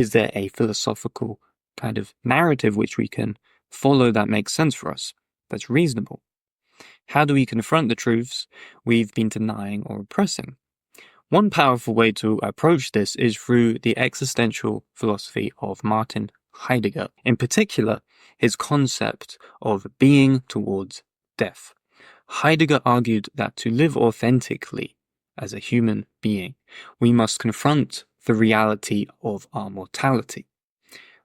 Is there a philosophical kind of narrative which we can follow that makes sense for us, that's reasonable? How do we confront the truths we've been denying or oppressing? One powerful way to approach this is through the existential philosophy of Martin Heidegger, in particular, his concept of being towards death. Heidegger argued that to live authentically as a human being, we must confront the reality of our mortality.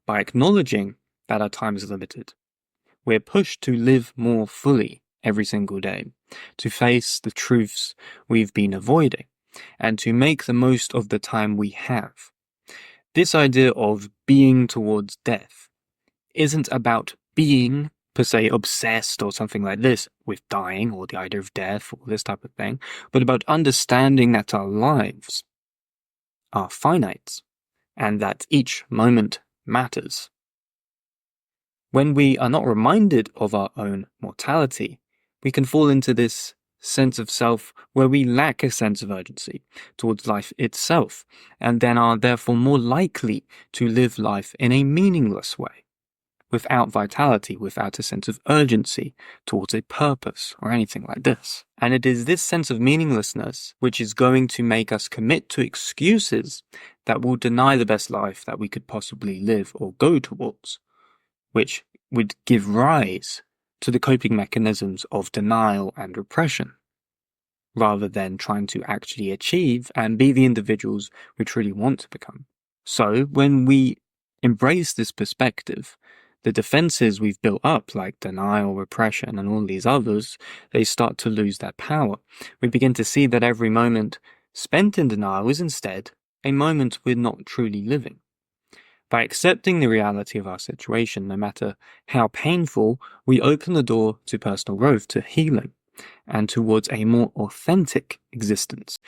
By acknowledging that our time is limited, we're pushed to live more fully every single day, to face the truths we've been avoiding, and to make the most of the time we have. This idea of being towards death isn't about being, per se, obsessed or something like this with dying or the idea of death or this type of thing, but about understanding that our lives are finite and that each moment matters. When we are not reminded of our own mortality, we can fall into this sense of self where we lack a sense of urgency towards life itself, and then are therefore more likely to live life in a meaningless way, without vitality, without a sense of urgency towards a purpose or anything like this. And it is this sense of meaninglessness which is going to make us commit to excuses that will deny the best life that we could possibly live or go towards, which would give rise to the coping mechanisms of denial and repression, rather than trying to actually achieve and be the individuals we truly want to become. So when we embrace this perspective, the defenses we've built up, like denial, repression, and all these others, they start to lose their power. We begin to see that every moment spent in denial is instead a moment we're not truly living. By accepting the reality of our situation, no matter how painful, we open the door to personal growth, to healing, and towards a more authentic existence.